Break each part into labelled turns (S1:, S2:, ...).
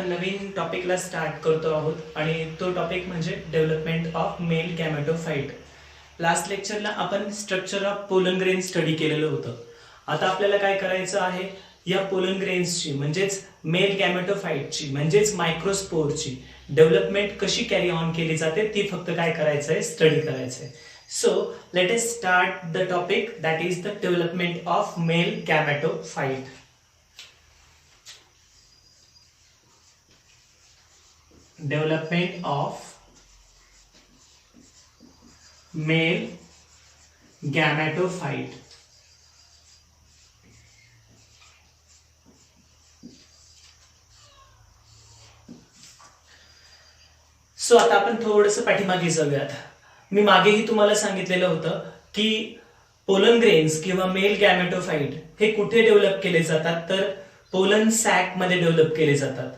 S1: नवीन टॉपिकला start करतो आहोत आणि तो टॉपिक म्हणजे डेव्हलपमेंट ऑफ मेल गॅमेटोफाइट. लास्ट लेक्चरला आपण structure of pollen grain study केलेलं होतं. आता आपल्याला काय करायचं आहे, या पोलन ग्रेन्सची म्हणजेच मेल गॅमेटोफाइटची म्हणजेच मायक्रोस्पोरची डेव्हलपमेंट कशी कॅरी ऑन केली जाते ती फक्त काय करायचं आहे, स्टडी करायचं आहे. So let us start the topic that is the development of male gametophyte. Development of male gametophyte. So आता आपण थोडंसं पाठीमागे जाऊयात. मी मागेही तुम्हाला सांगितलेलं होतं की पोलन ग्रेन्स किंवा मेल गॅमेटोफाइट हे कुठे डेव्हलप केले जातात, तर पोलन सॅक मध्ये डेव्हलप केले जातात.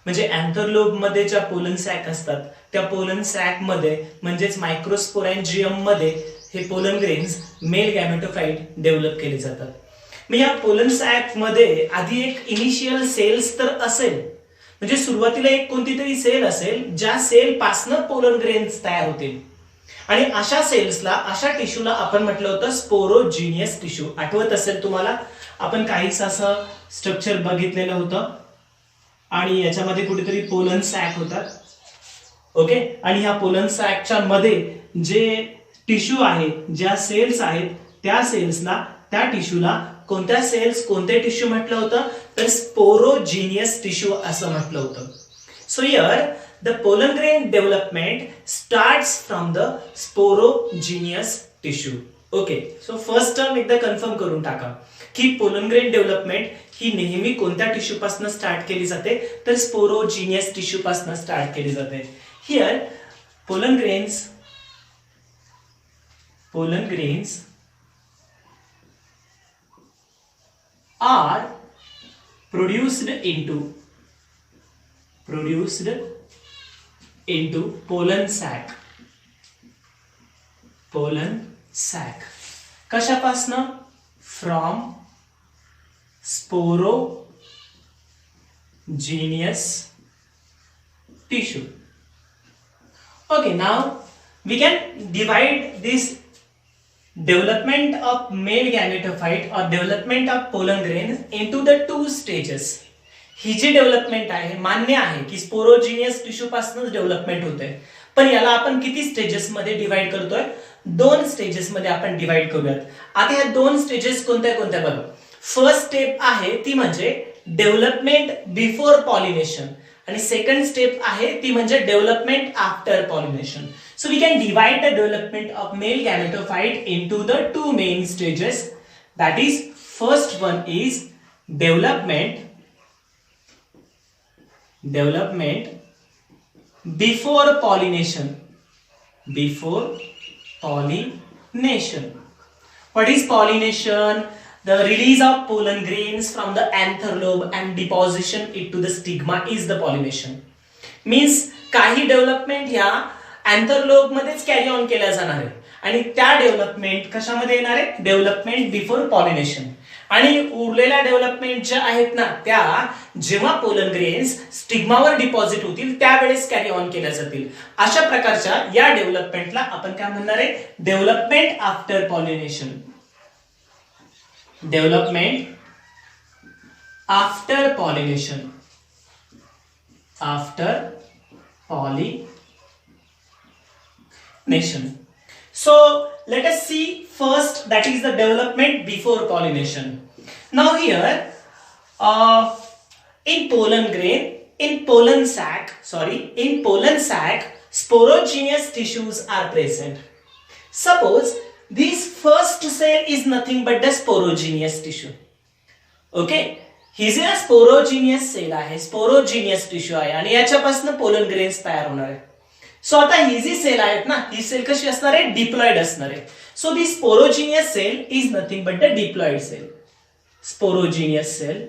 S1: म्हणजे अँथरलोब मध्ये ज्या पोलन सॅक असतात त्या पोलन सॅक मध्ये म्हणजेच मायक्रोस्पोरॅन्जियम मध्ये हे पोलन ग्रेन्स मेल गॅमेटोफाइट डेव्हलप केले जातात. मग या पोलन सॅक मध्ये आधी एक इनिशियल सेल्स तर असेल, म्हणजे सुरुवातीला एक कोणती तरी सेल असेल ज्या सेल पासनं पोलन ग्रेन्स तयार होतील आणि अशा सेल्सला, अशा टिश्यूला आपण म्हटलं होतं स्पोरोजिनियस टिश्यू. आठवत असेल तुम्हाला, आपण काहीच असं स्ट्रक्चर बघितलेलं होतं आणि याच्यामध्ये कुठेतरी पोलन सॅक होतात. ओके, आणि ह्या पोलन सॅकच्या मध्ये जे टिश्यू आहे, ज्या सेल्स आहेत, त्या सेल्सला, त्या टिश्यूला कोणत्या सेल्स, कोणते टिश्यू म्हटलं होतं, तर स्पोरोजिनियस टिश्यू असं म्हटलं होतं. So here the pollen grain development starts from the sporogenous tissue. Okay, so first term एकदा कन्फर्म करून टाका की पोलन ग्रेन डेव्हलपमेंट ही नेहमी कोणत्या टिश्यू पासून स्टार्ट केली जाते, तर स्पोरोजिनियस टिश्यू पासून स्टार्ट केली जाते. Here pollen grains are produced into pollen sac. कशापासनं? From sporogenous tissue. Okay, now we can divide this development of male gametophyte or development of pollen grains into the two stages. ही जी development आहे, मान्य आहे की स्पोरोजिनियस tissue पासूनच development होते, पण याला आपण किती स्टेजेस मध्ये डिवाइड करतोय? 2 स्टेजेस मध्ये आपण डिवाइड करूयात. आता या 2 स्टेजेस कोणत्या कोणत्या बघा. फर्स्ट स्टेप आहे ती म्हणजे डेव्हलपमेंट बिफोर पॉलिनेशन आणि सेकंड स्टेप आहे ती म्हणजे development after pollination. So we can divide the development of male gametophyte into the 2 main stages. That is, first one is development before pollination. What is pollination? The release of pollen grains from the anther lobe and deposition it to the stigma is the pollination. Means काही development ह्या अँथरलोब मध्येच carry on केल्या जाणार आहे आणि त्या development कशामध्ये येणार आहे? Development before pollination. आणि उरलेल्या डेव्हलपमेंट ज्या आहेत ना, त्या जेव्हा पोलन ग्रेन्स स्टिग्मावर डिपॉझिट होतील त्यावेळेस कॅरी ऑन केल्या जातील. अशा प्रकारच्या या डेव्हलपमेंटला आपण काय म्हणणार आहे? Development after pollination. Development after pollination. So let us see first, that is the development before pollination. Now here in pollen sac sporogenous tissues are present. Suppose this first cell is nothing but the sporogenous tissue. Okay, ही जी sporogenous cell आहे, sporogenous tissue आहे आणि याच्यापासून pollen grains तयार होणार आहे. So आता ही जी सेल आहेत ना, ही सेल कशी असणार आहे? डिप्लॉइड असणार आहे. So the sporogenous cell is nothing but the diploid cell. Sporogenous cell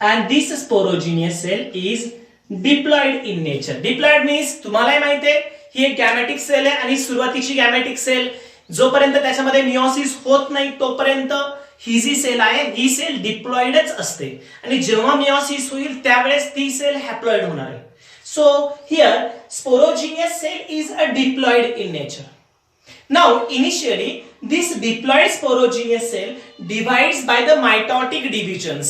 S1: and this sporogenous cell is diploid in nature. Diploid means तुम्हाला माहिती आहे ही एक गॅमेटिक सेल आहे आणि सुरुवातीची गॅमेटिक सेल जोपर्यंत त्याच्यामध्ये मियोसिस होत नाही तोपर्यंत ही जी सेल आहे ही सेल डिप्लॉइडच असते आणि जेव्हा मिओसिस होईल त्यावेळेस ती सेल हॅप्लॉइड होणार आहे. So here sporogenous cell is a diploid in nature. Now, initially, this diploid sporogenius cell divides by the mitotic divisions.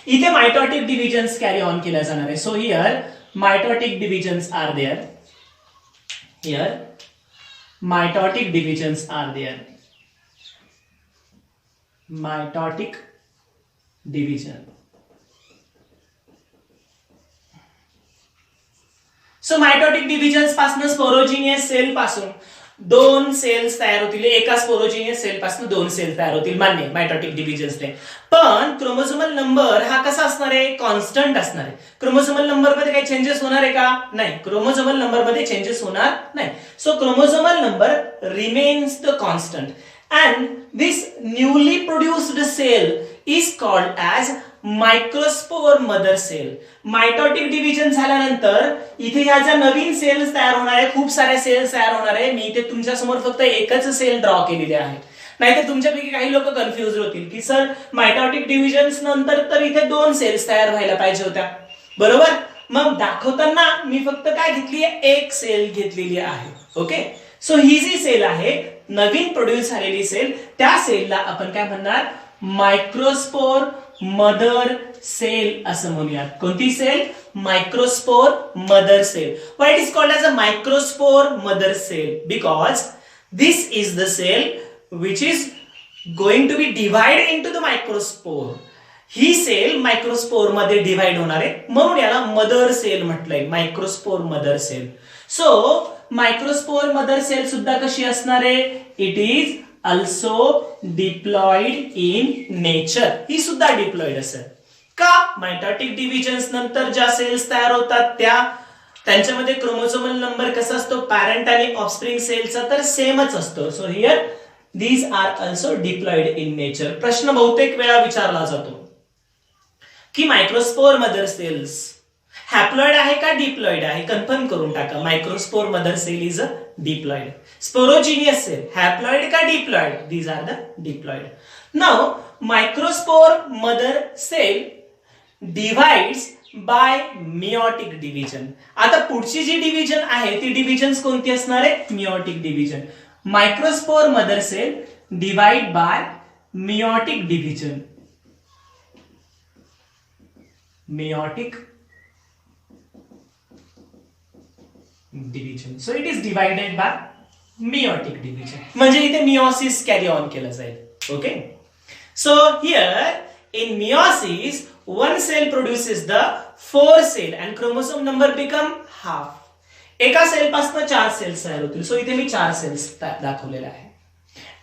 S1: इथे mitotic divisions carry on केल्या जाणार आहे. So here mitotic divisions are there. Here mitotic divisions are there. Mitotic division. So mitotic divisions पासून स्पोरोजिनियस sale पासून दोन cells तयार होतील. एका स्पोरोजिनियस सेल पासून दोन सेल तयार होतील, मान्य मायटॉटिक डिव्हिजन्सने. पण क्रोमोझोमल नंबर हा कसा असणार आहे, कॉन्स्टंट असणार आहे. क्रोमोझोमल नंबर मध्ये काही चेंजेस होणार आहे का, नाही. क्रोमोझोमल नंबर मध्ये चेंजेस होणार नाही. So chromosomal number remains the constant and this newly produced cell is called as microspore mother cell. Mitotic division झाल्यानंतर इथे ह्या ज्या नवीन सेल्स तयार होणार आहे, खूप साऱ्या सेल्स तयार होणार आहे. मी इथे तुमच्या समोर फक्त एकच सेल ड्रॉ केलेली आहे, नाहीतर तुमच्यापैकी काही लोक कन्फ्युज होतील की सर मायटॉटिक डिव्हिजन्स नंतर तर इथे दोन सेल्स तयार व्हायला पाहिजे होत्या, बरोबर. मग दाखवताना मी फक्त काय घेतली आहे, एक सेल घेतलेली आहे. ओके. सो ही जी सेल आहे नवीन प्रोड्यूस झालेली सेल, त्या सेलला आपण काय म्हणणार, मायक्रोस्पोर मदर सेल असं म्हणूयात. कोणती cell, microspore mother cell. Why it is called as a microspore mother cell, because this is the cell which is going to be divide into the microspore. ही cell microspore मध्ये divide होणार आहे म्हणून याला mother cell म्हटलंय, microspore mother cell. So microspore mother cell सुद्धा कशी असणार आहे, it is also diploid in nature. ही सुद्धा डिप्लॉइड असेल का, मायटॉटिक डिव्हिजन्स नंतर ज्या सेल्स तयार होतात त्यांच्यामध्ये क्रोमोझोमल नंबर कसा असतो, पॅरेंट आणि ऑफस्प्रिंग सेलचा तर सेमच असतो. So here these are also diploid in nature. प्रश्न बहुतेक वेळा विचारला जातो की मायक्रोस्पोर मदर सेल्स हॅप्लॉइड आहे का डिप्लॉइड आहे, कन्फर्म करून टाका. Microspore mother cell is a diploid. Sporogenous cell haploid का diploid, these are the diploid. Now microspore mother cell divides by meiotic division. आता पुढची जी डिव्हिजन आहे ती डिव्हिजन कोणती असणार आहे, meiotic division. Microspore mother cell divide by meiotic division. Meiotic division. So it is divided by meiotic division. म्हणजे इथे meiosis carry on केलं जाईल. Okay. So here in meiosis one cell produces the four cell and chromosome number become half. एका sale पासून चार cells तयार होतील. So इथे मी चार सेल्स दाखवलेले आहे.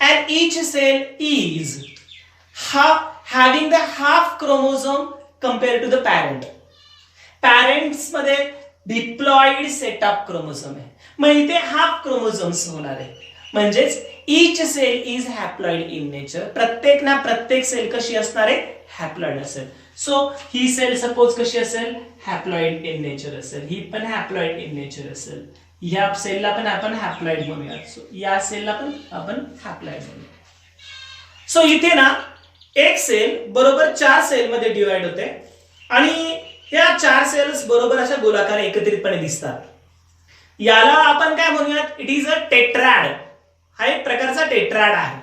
S1: And each cell is having the half chromosome compared to the parent. Parents मध्ये डिप्लॉइड सेट ऑफ क्रोमोझोम आहे, मग इथे हाफ क्रोमोझोम्स होणार आहे. म्हणजेच इच sale is haploid in nature. प्रत्येक सेल कशी असणार आहे, हॅप्लॉइड असेल. सो ही सेल सपोज कशी असेल, हॅप्लॉइड इन नेचर असेल. ही पण हॅप्लॉइड इन नेचर असेल. या सेलला पण आपण हॅप्लॉइड म्हणूयात. सो या सेलला पण आपण हॅप्लॉइड म्हणूयात. सो इथे ना एक सेल बरोबर चार सेल मध्ये डिवाइड होते आणि या चार सेल्स बरोबर अशा गोलाकार एकत्रितपणे दिसतात. याला आपण काय म्हणूयात, इट इज अ टेट्रॅड. हा एक प्रकारचा टेट्रॅड आहे.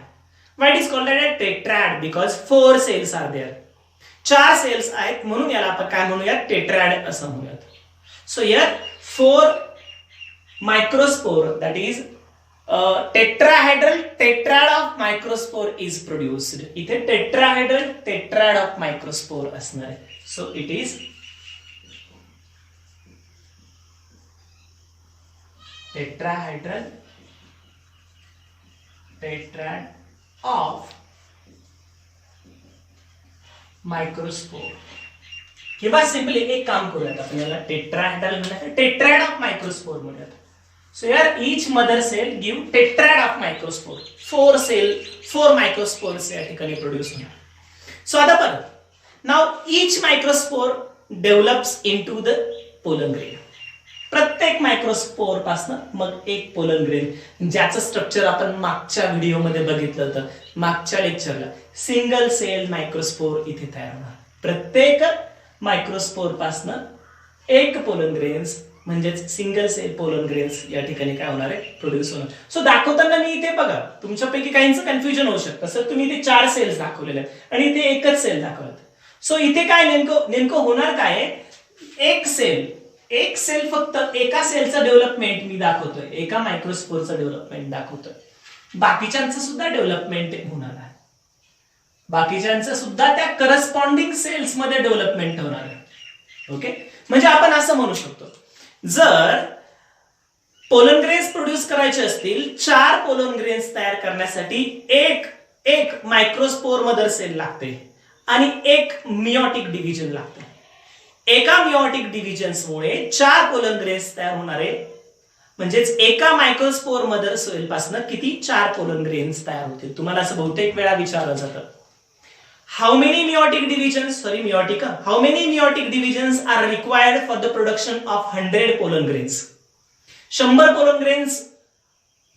S1: Why it is called a tetrad, because four cells are there. चार सेल्स आहेत म्हणून याला आपण काय म्हणूयात, टेट्रॅड असं म्हणूयात. So here four microspore, that is tetrahedral tetrad of microspore is produced. इथे टेट्राहेड्रल टेट्रॅड ऑफ मायक्रोस्पोर असणार आहे. So it is tetrahedral tetrad of microspore. किंवा सिंपली एक काम करूयात आपण याला टेट्राहेड्रल म्हणूयात, टेट्रॅड ऑफ मायक्रोस्पोर म्हणूयात. सो यार each mother sale give tetrad of microspore. Four microspores या ठिकाणी प्रोड्यूस होणार. सो आता परत, now each microspore develops into the pollen grain. प्रत्येक मायक्रोस्पोर पासून मग एक पोलन ग्रेन, ज्याचं स्ट्रक्चर आपण मागच्या व्हिडिओमध्ये बघितलं होतं, मागच्या लेक्चरला. सिंगल सेल मायक्रोस्पोर इथे तयार होणार. प्रत्येक मायक्रोस्पोर पासून एक पोलन ग्रेन्स म्हणजेच सिंगल सेल पोलन ग्रेन्स या ठिकाणी काय होणार आहे, प्रोड्यूस होणार. सो दाखवताना मी इथे बघा, तुमच्यापैकी काहींचं कन्फ्युजन होऊ शकतं. सर तुम्ही इथे 4 सेल्स दाखवलेले आहेत आणि इथे एकच सेल दाखवत. सो इथे काय नेमकं होणार काय, एक सेल फक्त एका सेलचं डेव्हलपमेंट मी दाखवतोय, एका मायक्रोस्पोरचं डेव्हलपमेंट दाखवतोय. बाकीच्यांचं सुद्धा डेव्हलपमेंट होणार आहे, बाकीच्यांचं सुद्धा त्या करस्पॉन्डिंग सेल्स मध्ये डेव्हलपमेंट होणार आहे. ओके, म्हणजे आपण असं म्हणू शकतो, जर पोलन ग्रेन्स प्रोड्यूस करायचे असतील, 4 पोलन ग्रेन्स तयार करण्यासाठी एक मायक्रोस्पोर मदर सेल लागते आणि एक मियोटिक डिव्हिजन लागते. एका मियोटिक डिव्हिजन्समुळे 4 पोलन ग्रेन्स तयार होणार आहे. म्हणजेच एका मायक्रोस्पोर मदर सेल पासून किती 4 पोलन ग्रेन्स तयार होतील. तुम्हाला असं बहुतेक वेळा विचारलं जातं, how many meiotic divisions are required for the production of 100 pollen grains. 100 pollen grains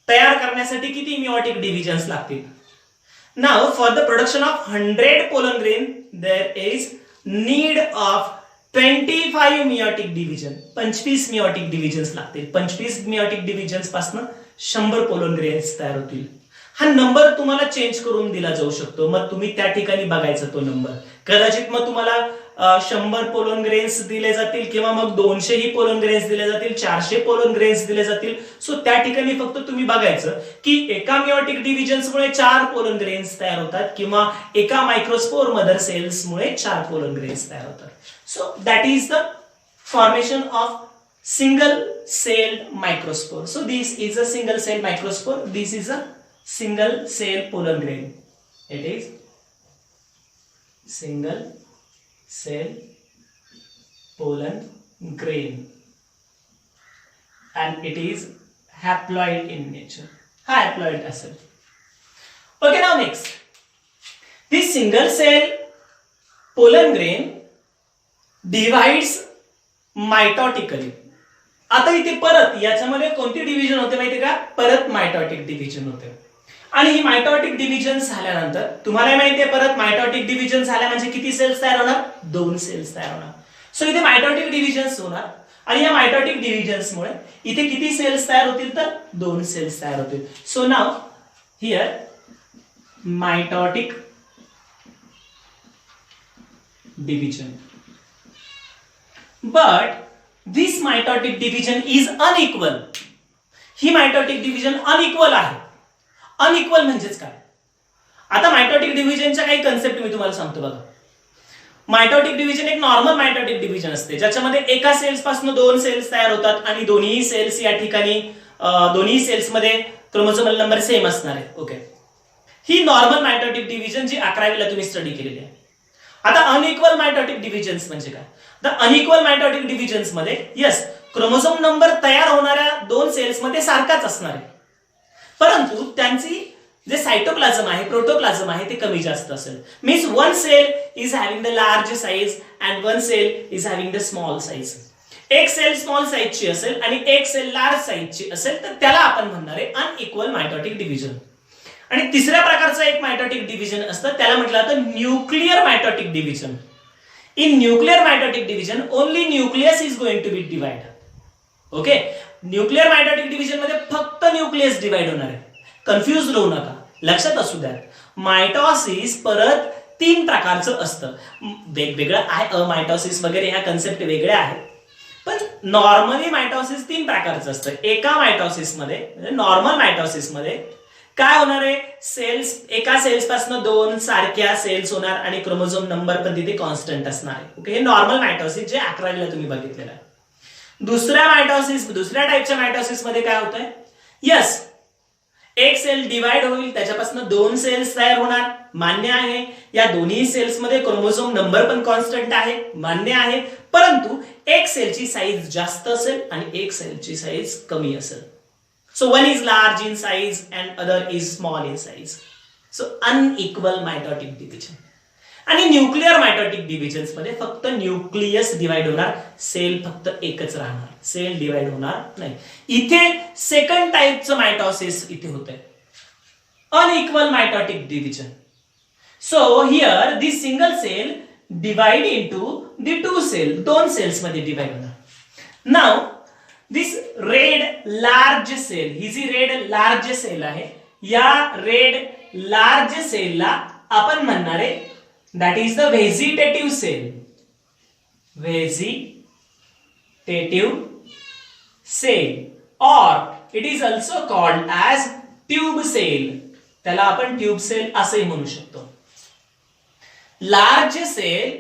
S1: तयार करण्यासाठी किती meiotic divisions लागतील. Now for the production of 100 pollen grain there is need of 25 meiotic division. 25 meiotic divisions लागतील. 25 meiotic divisions पासून 100 pollen grains तयार होतील. हा number तुम्हाला चेंज करून दिला जाऊ शकतो, मग तुम्ही त्या ठिकाणी बघायचा तो नंबर. कदाचित मग तुम्हाला 100 पोलन ग्रेन्स दिले जातील किंवा मग 200 ही पोलन ग्रेन्स दिले जातील, 400 पोलन ग्रेन्स दिले जातील. सो त्या ठिकाणी फक्त तुम्ही बघायचं की एका मियोटिक डिव्हिजन्समुळे 4 पोलन ग्रेन्स तयार होतात किंवा एका मायक्रोस्पोर मदर सेल्समुळे 4 पोलन ग्रेन्स तयार होतात. So that is the formation of single cell microspore. So this is a single cell microspore, this is a single cell pollen grain. It is single cell pollen grain and it is haploid in nature. Haploid acyl. Okay, now next, this single cell pollen grain divides mitotically. आता इथे परत याच्यामध्ये कोणती division होते माहिती का, परत mitotic division होते. आणि ही मायटॉटिक डिव्हिजन झाल्यानंतर तुम्हाला माहिती आहे, परत मायटॉटिक डिव्हिजन झाल्या म्हणजे किती सेल्स तयार होणार, 2 सेल्स तयार होणार. सो इथे मायटॉटिक डिव्हिजन्स होणार आणि या मायटॉटिक डिव्हिजन्समुळे इथे किती सेल्स तयार होतील, तर 2 सेल्स तयार होतील. So now here mitotic division, but this mitotic division is unequal. He mitotic division unequal आहे. अनइक्वल म्हणजेच काय, आता मायटॉटिक डिव्हिजनच्या काही कन्सेप्ट मी तुम्हाला सांगतो बघा. मायटॉटिक डिव्हिजन एक नॉर्मल मायटॉटिक डिव्हिजन असते, ज्याच्यामध्ये एका सेल्स पासून 2 सेल्स तयार होतात आणि दोन्ही सेल्स या ठिकाणी दोन्ही सेल्स मध्ये क्रोमोसोमल नंबर सेम असणार आहे. ओके, ही नॉर्मल मायटॉटिक डिव्हिजन जी 11वीला तुम्ही स्टडी केलेली आहे. आता अनइक्वल मायटॉटिक डिव्हिजन्स म्हणजे काय, द अनइक्वल मायटॉटिक डिव्हिजन्स मध्ये यस क्रोमोसोम नंबर तयार होणाऱ्या 2 सेल्स मध्ये सारखाच असणार आहे, परंतु त्यांची जे सायटोप्लाझम आहे, प्रोटोप्लाझम आहे ते कमी जास्त असेल. Means 1 cell is having the large size and 1 cell is having the small size. एक सेल स्मॉल साइजची असेल आणि एक सेल लार्ज साइजची असेल तर त्याला आपण म्हणणार आहे अनइक्वल मायटॉटिक डिव्हिजन. आणि तिसऱ्या प्रकारचं एक मायटॉटिक डिव्हिजन असतं, त्याला म्हटलं जातं nuclear mitotic division. In nuclear mitotic division, only nucleus is going to be divided. Okay, nuclear mitotic division मध्ये फक्त न्यूक्लियस डिवाइड होणार आहे. कन्फ्युज होऊ नका, लक्षात असू द्या. मायटॉसिस परत 3 प्रकारचं असतं, वेगवेगळं आहे. अमायटॉसिस वगैरे ह्या कन्सेप्ट वेगळ्या आहेत, पण नॉर्मली मायटॉसिस 3 प्रकारचं असतं. एका मायटॉसिस मध्ये म्हणजे नॉर्मल मायटॉसिस मध्ये काय होणार आहे, सेल्स एका सेल्स पासून 2 सारख्या सेल्स होणार आणि क्रोमोझोम नंबर पण तिथे कॉन्स्टंट असणार आहे. ओके, हे नॉर्मल मायटॉसिस जे 11वीला तुम्ही बघितलेलं आहे. दुसऱ्या टाइपच्या मायटॉसिस मध्ये काय होतंय, यस एक सेल डिवाइड होईल, त्याच्यापासून 2 सेल्स तयार होणार, मान्य आहे. या दोन्ही सेल्स मध्ये क्रोमोझोम नंबर पण कॉन्स्टंट आहे, मान्य आहे. परंतु एक सेलची साईज जास्त असेल आणि एक सेलची साईज कमी असेल. So one is large in size and other is small in size. So unequal mitotic division. आणि न्यूक्लिअर मायटॉटिक डिव्हिजन्स मध्ये फक्त न्यूक्लियस डिवाइड होणार, सेल फक्त एकच राहणार, सेल डिवाइड होणार नाही. इथे सेकंड टाइपचं मायटॉसिस इथे होतंय, unequal mitotic division. So here this single cell divide into the two cell, दोन सेल्स मध्ये डिवाइड होणार. Now this red large cell, ही जी रेड लार्ज सेल आहे, या रेड लार्ज सेलला आपण म्हणणार आहे that is the vegetative cell. Vegetative cell और it is also called as tube cell, त्याला आपण ट्यूब सेल असंही म्हणू शकतो. Large cell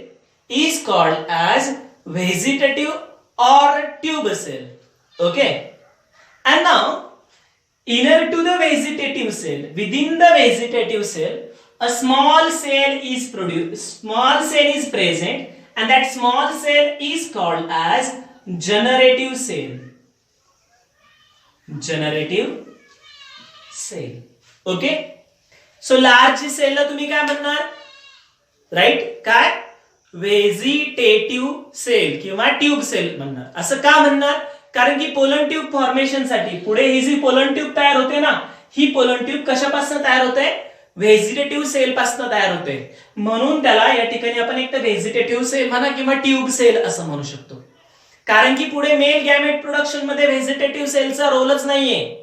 S1: is called as vegetative or tube cell. Okay, and now inner to the vegetative cell, within the vegetative cell a small cell is produced, small cell is present, and that small cell is called as generative cell. Generative cell. Okay, so large cell ला तुम्ही काय म्हणणार, right, काय vegetative sale किंवा tube sale म्हणणार. असं का म्हणणार, कारण की पोलन ट्यूब फॉर्मेशन साठी पुढे ही जी पोलन ट्यूब तयार होते ना, ही पोलन ट्यूब कशापासून तयार होते, व्हेजिटेटिव्ह सेल पासून तयार होते. म्हणून त्याला या ठिकाणी आपण एक तर व्हेजिटेटिव्ह सेल म्हणा किंवा ट्यूब सेल असं म्हणू शकतो. कारण की पुढे मेल गॅमेट प्रोडक्शन मध्ये व्हेजिटेटिव्ह सेलचा रोलच नाहीये.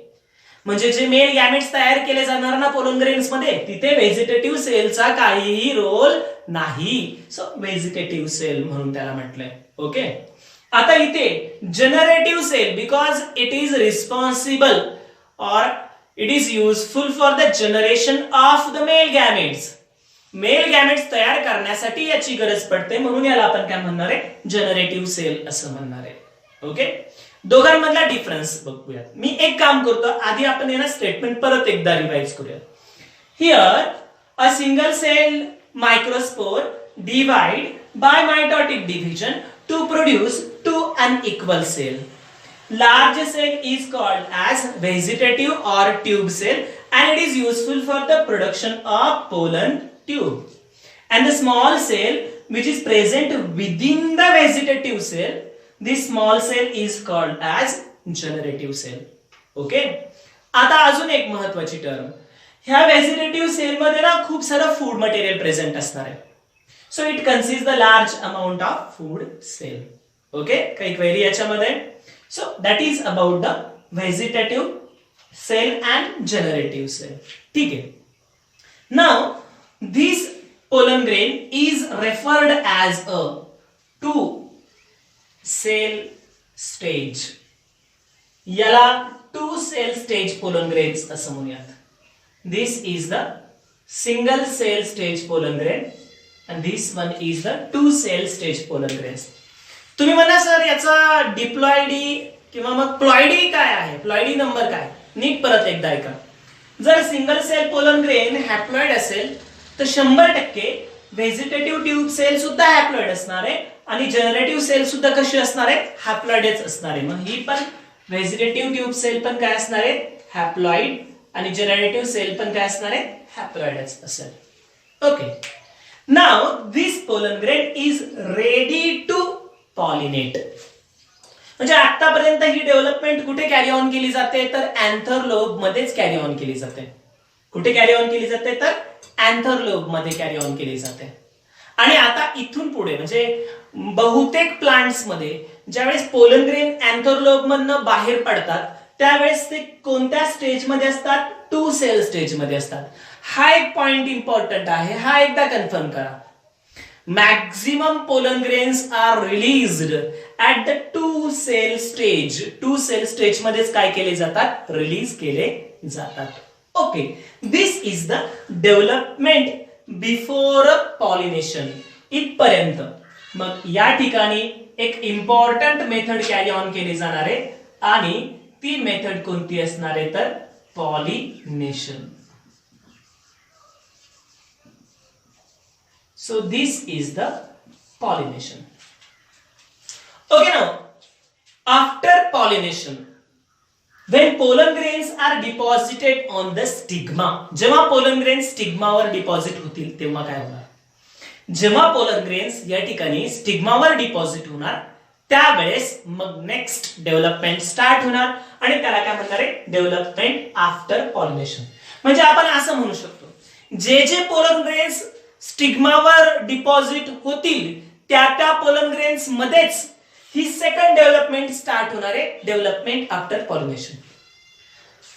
S1: म्हणजे जे मेल गॅमेट्स तयार केले जाणार ना पोलन ग्रेन्स मध्ये, तिथे व्हेजिटेटिव्ह सेलचा काहीही रोल नाही. सो व्हेजिटेटिव्ह सेल म्हणून त्याला म्हटलंय. ओके, आता इथे generative cell, because it is responsible और it is useful for the generation of the male gametes. Male gametes तयार करण्यासाठी याची गरज पडते, म्हणून याला आपण काय म्हणणार आहे, जनरेटिव्ह सेल असं म्हणणार आहे. ओके, दोघांमधला डिफरन्स बघूया. मी एक काम करतो, आधी आपण यांना स्टेटमेंट परत एकदा रिवाइज करूया. Here a single cell microspore divide by mitotic division to produce two unequal cell. Large cell is called as vegetative or tube cell and it is useful for the production of pollen tube. And the small cell which is present within the vegetative cell, this small cell is called as generative cell. Okay, आता अजून एक महत्वाची term, ह्या vegetative sale मध्ये ना खूप सारं food material present असणार आहे. So it consist the large amount of food cell. Okay, काही क्वेरी याच्यामध्ये. So that is about the vegetative cell and generative cell. ठीक आहे. Now this pollen grain is referred as a two cell stage. याला two cell stage pollen grains असं म्हणूयात. This is the single cell stage pollen grain and this one is the two cell stage pollen grains. तुम्ही म्हणा sir याचा diploidy किंवा मग ploidy काय आहे, प्लॉइडी नंबर काय, नीट परत एकदा ऐका. जर single cell pollen grain haploid असेल तर 100% व्हेजिटेटिव्ह ट्यूब सेल सुद्धा हॅप्लॉइड असणार आहे आणि जनरेटिव्ह सेल सुद्धा कशी असणार आहे, हॅप्लॉइडच असणार आहे. मग ही पण व्हेजिटेटिव्ह ट्यूब सेल पण काय असणार आहे, हॅप्लॉइड, आणि जनरेटिव्ह सेल पण काय असणार आहे, हॅप्लॉइडच असेल. Okay, now this pollen grain is ready to pollinate. म्हणजे आतापर्यंत ही डेव्हलपमेंट कुठे कॅरी ऑन केली जाते, तर अँथर लोब मध्येच कॅरी ऑन केली जाते. कुठे कॅरी ऑन केली जाते, तर अँथर लोब मध्ये कॅरी ऑन केली जाते. आणि आता इथून पुढे म्हणजे बहुतेक प्लांट्स मध्ये ज्यावेळेस पोलन ग्रेन अँथर लोब मधनं बाहेर पडतात त्यावेळेस ते कोणत्या स्टेज मध्ये असतात, टू सेल स्टेज मध्ये असतात. हा एक पॉइंट इम्पॉर्टंट आहे, हा एकदा कन्फर्म करा. Maximum pollen grains are released at the two cell stage. Two cell stage मध्येच काय केले जातात, रिलीज केले जातात. Okay, this is the development before pollination. इथपर्यंत मग या ठिकाणी एक इम्पॉर्टंट मेथड कॅरी ऑन केली जाणार आहे आणि ती मेथड कोणती असणार आहे, तर pollination. So this is the pollination. Okay, now after pollination when pollen grains are deposited on the stigma, जेव्हा pollen grains स्टिग्मावर डिपॉझिट होतील तेव्हा काय होणार, जेव्हा पोलर ग्रेन्स या ठिकाणी स्टिग्मावर डिपॉझिट होणार त्यावेळेस मग नेक्स्ट डेव्हलपमेंट स्टार्ट होणार आणि त्याला काय म्हणणार आहे, डेव्हलपमेंट आफ्टर पॉलिनेशन. म्हणजे आपण असं म्हणू शकतो जे जे पोलन ग्रेन्स स्टिग्मावर डिपॉझिट होतील त्या पोलन ग्रेन्स मध्येच ही सेकंड डेव्हलपमेंट स्टार्ट होणार आहे, डेव्हलपमेंट आफ्टर पॉलिनेशन.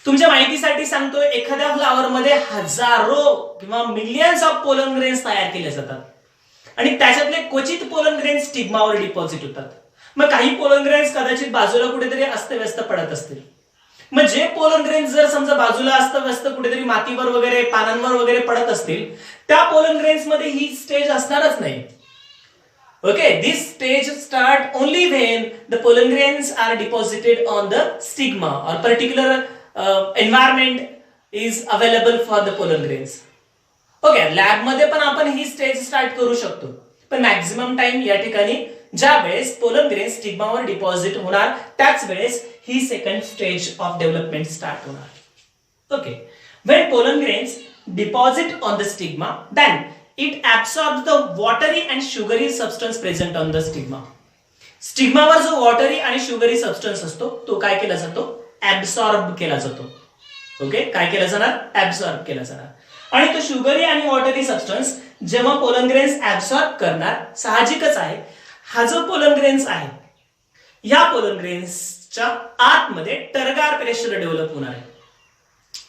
S1: तुमच्या माहितीसाठी सांगतोय एखाद्या फ्लावर मध्ये हजारो किंवा मिलियन्स ऑफ पोलन ग्रेन्स तयार केले जातात आणि त्याच्यातले क्वचित पोलन ग्रेन्स स्टिग्मावर डिपॉझिट होतात. मग काही पोलन ग्रेन्स कदाचित बाजूला कुठेतरी अस्तव्यस्त पडत असतील. मग जे पोलन ग्रेन्स जर समजा बाजूला अस्तव्यस्त कुठेतरी मातीवर वगैरे पानांवर वगैरे पडत असतील त्या पोलन ग्रेन्स मध्ये ही स्टेज असणारच नाही. Okay, this stage start only when the pollen grains are deposited on the stigma or particular environment is available for the pollen grains. Okay, lab मध्ये पण आपण ही स्टेज स्टार्ट करू शकतो, पण मॅक्झिमम टाइम या ठिकाणी ज्या वेळेस पोलन ग्रेन्स स्टिग्मावर डिपॉझिट होणार त्याच वेळेस ही second stage of development start होणार. Okay, when pollen grains deposit on the stigma, then it absorbs the watery and sugary substance present on the stigma. स्टिग्मावर जो वॉटरी आणि शुगरी सबस्टन्स असतो तो काय केला जातो, ऍब्सॉर्ब केला जातो. ओके, काय केला जाणार, ऍब्सॉर्ब केला जाणार. आणि तो शुगरी आणि वॉटरी सबस्टन्स जेव्हा पोलन ग्रेन्स ऍब्सॉर्ब करणार, साहजिकच आहे हा जो पोलन ग्रेन्स आहे या पोलन ग्रेन्सच्या आतमध्ये टर्गार प्रेशर डेव्हलप होणार आहे.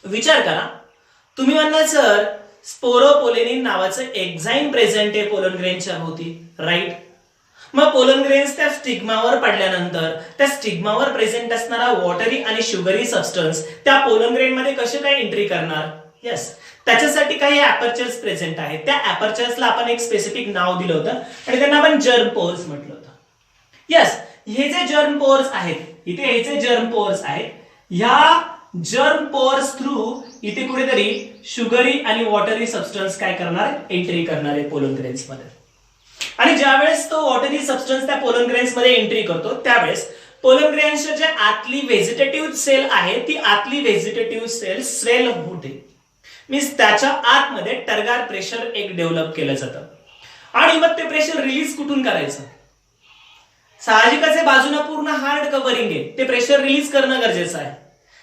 S1: विचार करा, तुम्ही म्हणणार सर स्पोरोपोलेनिन नावाचं एन्झाईम प्रेझेंट आहे पोलन ग्रेनच्या भोवती, राईट. मग पोलन ग्रेन्स त्या स्टिग्मावर पडल्यानंतर त्या स्टिग्मावर प्रेझेंट असणारा वॉटरी आणि शुगरी सबस्टन्स त्या पोलन ग्रेन मध्ये कसे काय एंट्री करणार. यस, त्याच्यासाठी काही ऍपर्चर्स प्रेझेंट आहेत. त्या ऍपर्चर्सला आपण एक स्पेसिफिक नाव दिलं होतं आणि त्यांना आपण जर्म पोर्स म्हटलं होतं. यस, हे जे जर्म पोर्स आहेत, इथे हे जे जर्म पोर्स आहेत, ह्या जर्म पोर्स थ्रू इथे कुठेतरी शुगरी आणि वॉटरी सबस्टन्स काय करणार, एंट्री करणार आहे पोलन ग्रेन्स मध्ये. आणि ज्यावेळेस तो वॉटरी सबस्टन्स त्या पोलन ग्रेन्स मध्ये एंट्री करतो त्यावेळेस पोलन ग्रेन्सच्या जे आतली व्हेजिटेटिव्ह सेल आहे ती आतली व्हेजिटेटिव्ह सेल स्वेल होते. मीन्स त्याच्या आतमध्ये टर्गार प्रेशर एक डेव्हलप केलं जातं आणि मग ते प्रेशर रिलीज कुठून करायचं, साहजिकच आहे बाजूला पूर्ण हार्ड कव्हरिंग आहे, ते प्रेशर रिलीज करणं गरजेचं आहे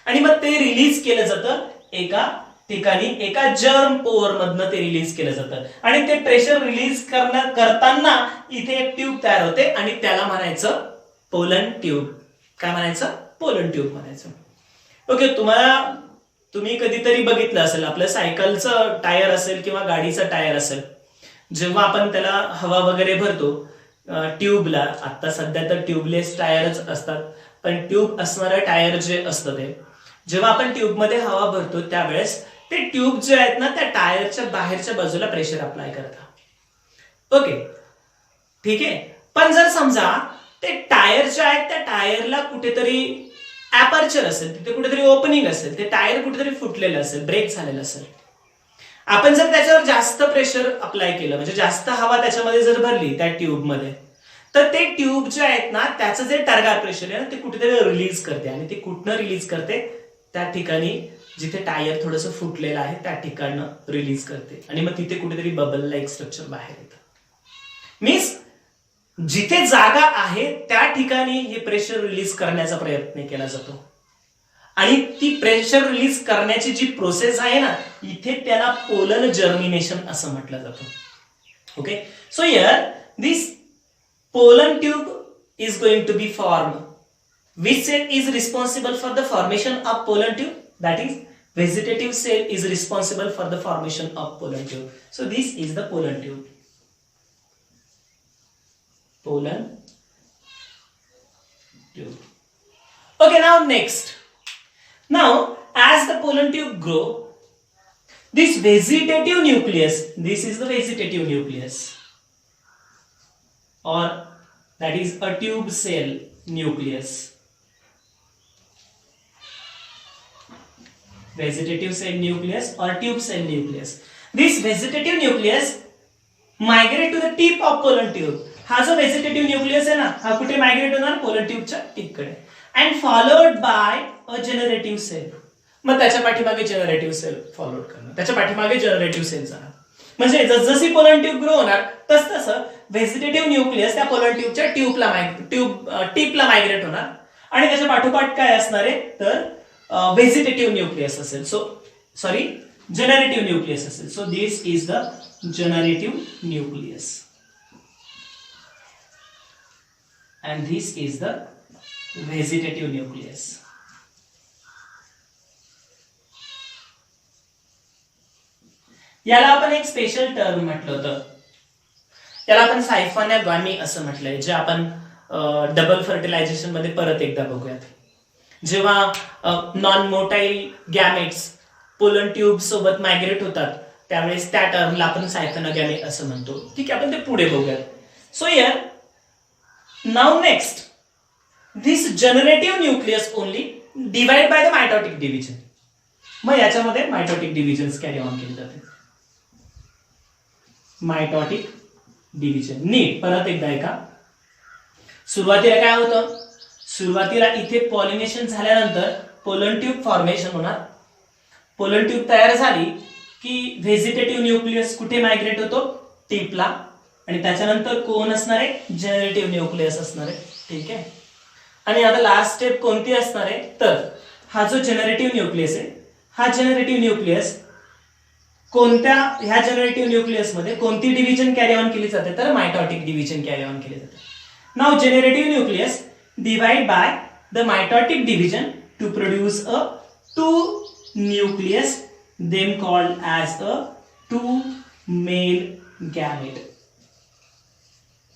S1: आणि मग ते रिलीज केलं जातं एका ठिकाणी, एका जर्म पोर मधनं ते रिलीज केलं जातं आणि ते प्रेशर रिलीज करताना इथे एक ट्यूब तयार होते आणि त्याला म्हणायचं पोलन ट्यूब. काय म्हणायचं, पोलन ट्यूब म्हणायचं. ओके, तुम्ही कधीतरी बघितलं असेल आपलं सायकलचं टायर असेल किंवा गाडीचं टायर असेल, जेव्हा आपण त्याला हवा वगैरे भरतो ट्यूबला, आता सध्या तर ट्यूबलेस टायरच असतात, पण ट्यूब असणारं टायर जे असतं ते जेव्हा आपण ट्यूबमध्ये हवा भरतो त्यावेळेस ते ट्यूब जे आहेत ना त्या टायरच्या बाहेरच्या बाजूला प्रेशर अप्लाय करतात. ओके, ठीक आहे. पण जर समजा ते टायर जे आहेत त्या टायरला कुठेतरी ऍपर्चर असेल, तिथे कुठेतरी ओपनिंग असेल, ते टायर कुठेतरी फुटलेलं असेल, ब्रेक झालेलं असेल, आपण जर त्याच्यावर जास्त प्रेशर अप्लाय केलं म्हणजे जास्त हवा त्याच्यामध्ये जर भरली त्या ट्यूबमध्ये तर ते ट्यूब जे आहेत ना त्याचं जे टर्गार प्रेशर आहे ना ते कुठेतरी रिलीज करते आणि ते कुठनं रिलीज करते, त्या ठिकाणी जिथे टायर थोडंसं फुटलेलं आहे त्या ठिकाणं रिलीज करते आणि मग तिथे कुठेतरी बबल लाईक स्ट्रक्चर बाहेर येतं. मीन्स जिथे जागा आहे त्या ठिकाणी हे प्रेशर रिलीज करण्याचा प्रयत्न केला जातो आणि ती प्रेशर रिलीज करण्याची जी प्रोसेस आहे ना इथे त्याला पोलन जर्मिनेशन असं म्हटलं जातं. Okay, so here this pollen tube is going to be formed. Which cell is responsible for the formation of pollen tube? That is vegetative cell is responsible for the formation of pollen tube. So this is the pollen tube. Pollen tube. Okay, now next. Now as the pollen tube grow, this vegetative nucleus, this is the vegetative nucleus, or that is a tube cell nucleus. Vegetative cell nucleus or tube cell nucleus. This vegetative nucleus migrate to the tip of pollen tube. हा जो vegetative nucleus आहे ना हा कुठे migrate होणार, pollen tube च्या tip कडे, and followed by a generative cell. मग त्याच्या पाठीमागे जनरेटिव्ह सेल फॉलोड करणार, त्याच्या पाठीमागे जनरेटिव्ह सेल जाणार. म्हणजे जसजशी पोलन ट्यूब ग्रो होणार तसं व्हेजिटेटिव्ह न्यूक्लियस त्या पोलन ट्यूबच्या टिपला मायग्रेट होणार आणि त्याच्या पाठोपाठ काय असणार आहे तर व्हेजिटेटिव्ह न्यूक्लियस असेल. जनरेटिव्ह न्यूक्लियस असेल. So this is the generative nucleus and this is the vegetative nucleus. याला आपण एक स्पेशल टर्म म्हटलं होतं, याला आपण सायफोनोगामी असं म्हटलंय, जे आपण डबल फर्टिलायझेशन मध्ये परत एकदा बघूयात. जेव्हा non motile gametes pollen tube सोबत मायग्रेट होतात त्यावेळेस त्या टर्मला आपण सायफोनोगामी असं म्हणतो. ठीक आहे, आपण ते पुढे बघूयात. So here now next this generative nucleus only divide by the mitotic division. मग याच्यामध्ये मायटोटिक डिव्हिजन कॅरी ऑन केले जाते. मायटोटिक डिव्हिजन नीट परत एकदा ऐका. सुरुवातीला काय होतं, सुरुवातीला इथे पॉलिनेशन झाल्यानंतर पोलन ट्यूब फॉर्मेशन होणार. पोलन ट्यूब तयार झाली की व्हेजिटेटिव्ह न्यूक्लियस कुठे मायग्रेट होतो, टिपला, आणि त्याच्यानंतर कोण असणार आहे, जनरेटिव्ह न्यूक्लियस असणार आहे. ठीक आहे, आणि आता लास्ट स्टेप कोणती असणार आहे तर हा जो जनरेटिव्ह न्यूक्लियस आहे, हा जनरेटिव्ह न्यूक्लियस कोणत्या, ह्या जनरेटिव्ह न्यूक्लियस मध्ये कोणती डिव्हिजन कॅरी ऑन केली जाते तर मायटोटिक डिव्हिजन कॅरी ऑन केली जाते. Now generative nucleus divide by the mitotic division to produce a two nucleus them called as a two male gamete.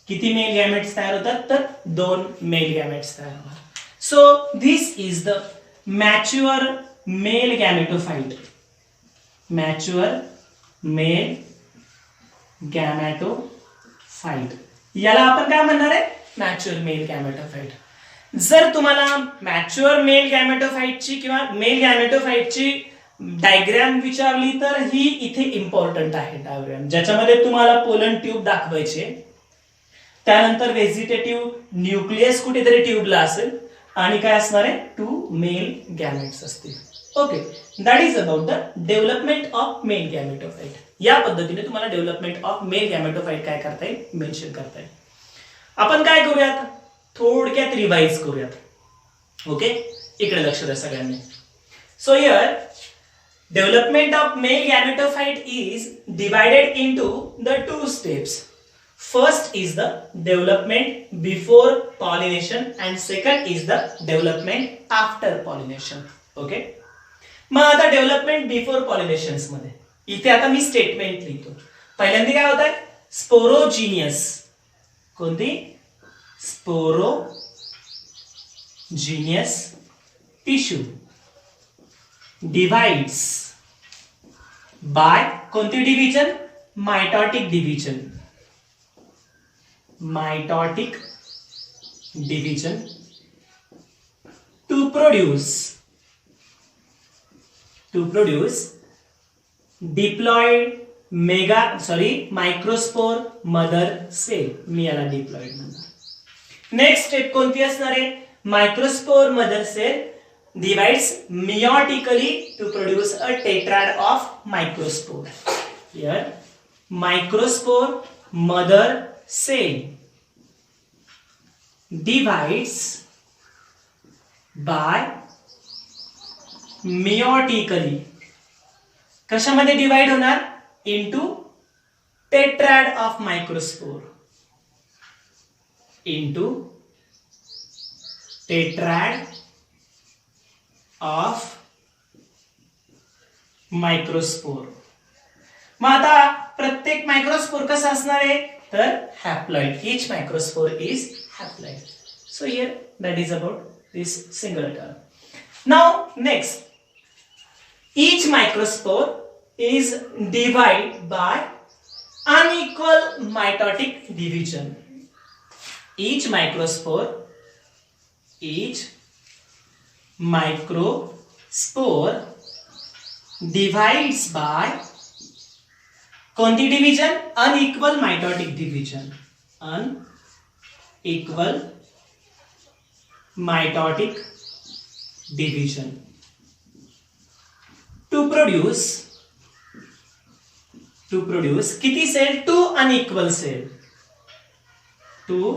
S1: किती मेल गॅमेट्स तयार होतात तर 2 मेल गॅमेट्स तयार होतात. So this is the mature male gametophyte. Mature male gametophyte याला आपण काय म्हणणार आहे, मॅच्युअर मेल गॅमेटोफाइट. जर तुम्हाला मॅच्युअर मेल गॅमेटोफाइटची किंवा मेल गॅमेटोफाइटची डायग्राम विचारली तर ही इथे इम्पॉर्टंट आहे डायग्राम, ज्याच्यामध्ये तुम्हाला पोलन ट्यूब दाखवायचे, त्यानंतर व्हेजिटेटिव्ह न्यूक्लियस कुठेतरी ट्यूबला असेल आणि काय असणार आहे, 2 मेल गॅमेट्स असतील. Okay, that is about the development of male gametophyte. या पद्धतीने तुम्हाला डेव्हलपमेंट ऑफ मेल गॅमेटोफाइट काय करता येईल, मेन्शन करता येईल. आपण काय करूयात, थोडक्यात रिवाइज करूयात. ओके, इकडे लक्ष द्या सगळ्यांनी. So here development of male gametophyte is divided into the 2 steps. First is the development before pollination and second is the development after pollination. Okay. मग आता डेव्हलपमेंट बिफोर पॉलिनेशन्स मध्ये इथे आता मी स्टेटमेंट लिहितो. पहिल्यांदा काय होत आहे, स्पोरोजिनियस, कोणती, स्पोरोजिनियस टिश्यू डिवाइड्स बाय कोणती division, mitotic division. Mitotic division to produce diploid microspore mother cell. मी याला डिप्लॉइड म्हणणार. नेक्स्ट स्टेप कोणती असणार आहे, microspore mother cell divides meiotically to produce a tetrad of microspore. Here microspore mother cell divides by meiotically. कशामध्ये divide होणार, into tetrad of microspore, into tetrad of microspore. मग आता प्रत्येक मायक्रोस्पोर कसा असणार आहे तर haploid. each microspore is haploid. So here that is about this single term. Now next, each microspore is divided by unequal mitotic division. Each microspore divides by कोणती division, unequal mitotic division. Unequal mitotic division to to produce किती cell? 2 unequal cell. 2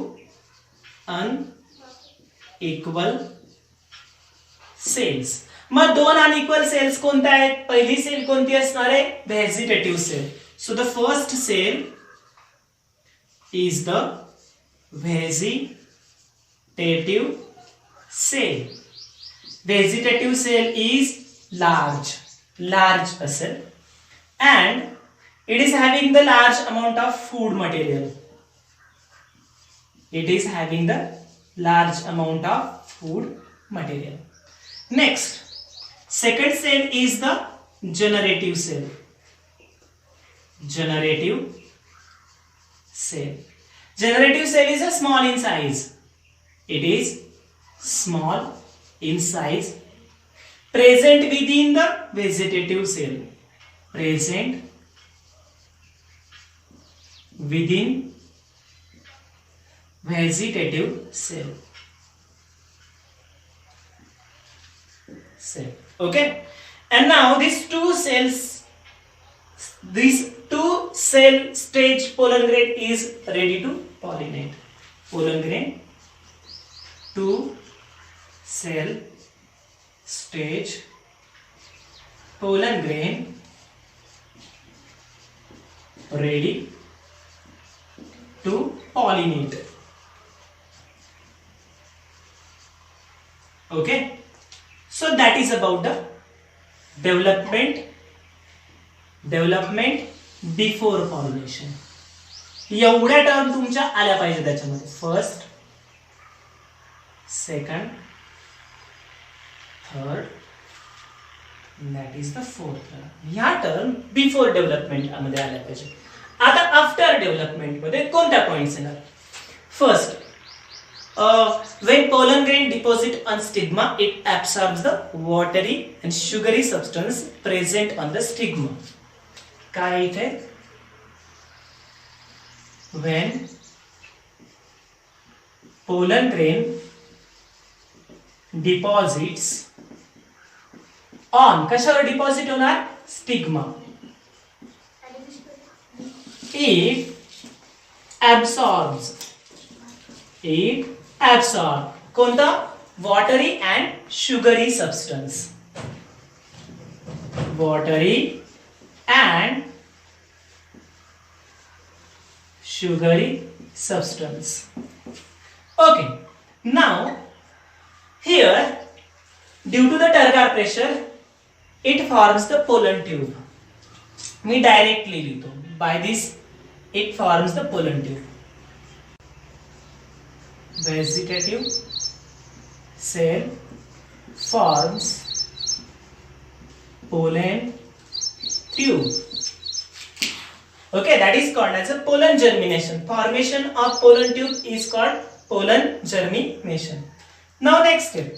S1: unequal cells. मग 2 unequal cells कोणत्या आहेत? पहिली sale कोणती असणार आहे? Vegetative cell. So the first cell is the vegetative cell. Vegetative cell is large असेल and it is having the large amount of food material. It is having the large amount of food material. Next, second cell is the generative cell. Generative cell. Generative cell is a small in size. It is small in size, present within the vegetative cell. Present within vegetative cell. Okay, and now these two cell stage pollen grain is ready to pollinate. Pollen grain 2 cell stage pollen grain ready to pollinate. Okay, so that is about the development before pollination. एवढ्या term तुमच्या आल्या पाहिजे त्याच्यामध्ये. First, second, third, that is the fourth term. ह्या term before development मध्ये आल्या पाहिजे. आता आफ्टर डेव्हलपमेंट मध्ये कोणत्या पॉइंट्स येणार? First, when pollen grain deposit on stigma, it absorbs the watery and sugary substance present on the stigma. काय इथे? When pollen grain deposits on, कशावर डिपॉझिट होणार? स्टिग्मा. It absorbs कोणता? Watery and sugary substance. Watery and sugary substance. Okay, now here due to the turgor pressure it forms the pollen tube. Me directly लिहितो. By this it forms the pollen tube. Vegetative cell forms pollen tube. Okay, that is called as a pollen germination. Formation of pollen tube is called pollen germination. Now next step.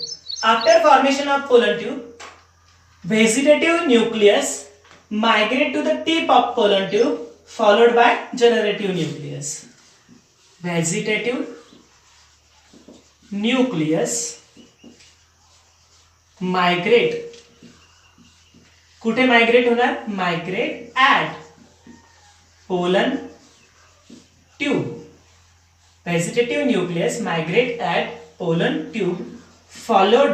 S1: After formation of pollen tube, vegetative nucleus migrate to the tip of pollen tube followed by generative nucleus. Vegetative nucleus migrate. कुठे migrate होणार? Migrate at pollen tube. Vegetative nucleus migrate at pollen tube followed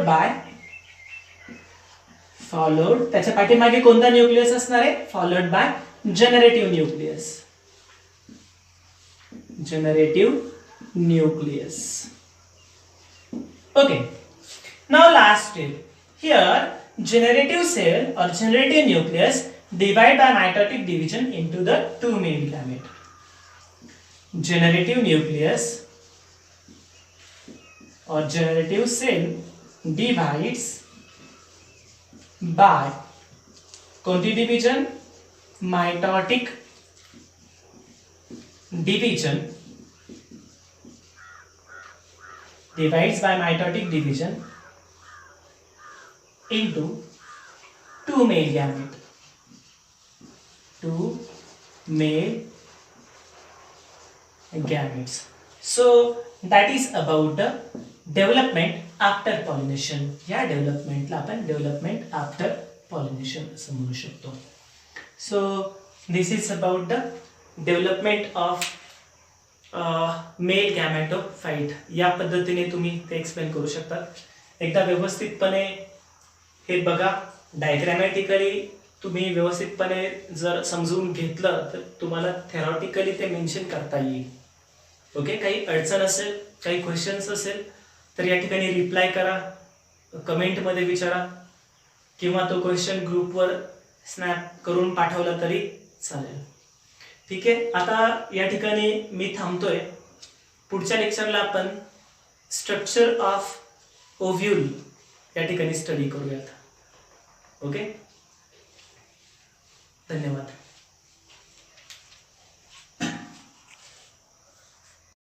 S1: त्याच्या पाठीमागे कोणता nucleus असणार आहे? followed by generative nucleus. Okay, now last step. Here generative cell or generative nucleus divide by mitotic division into the two male gamete. Generative nucleus or generative cell divides by कोणती division? Mitotic division. Divides by mitotic division into two male gamete. Two male gametes. So that is about the development after pollination. या डेव्हलपमेंटला आपण development after pollination असं म्हणू शकतो. So this is about the development of male gametophyte. या पद्धतीने तुम्ही ते explain करू शकता. एकदा व्यवस्थितपणे हे बघा. डायग्रॅमॅटिकली तुम्ही व्यवस्थितपणे जर समजून घेतलं तर तुम्हाला थेरॉटिकली ते मेन्शन करता येईल. ओके. काही अडचण असेल, काही क्वेश्चन्स असेल तर या ठिकाणी रिप्लाय करा, कमेंटमध्ये विचारा, किंवा तो क्वेश्चन ग्रुपवर स्नॅप करून पाठवला तरी चालेल. ठीक आहे. आता या ठिकाणी मी थांबतोय. पुढच्या लेक्चरला आपण स्ट्रक्चर ऑफ ओव्ह्यूल या ठिकाणी स्टडी करूयात. ओके. धन्यवाद.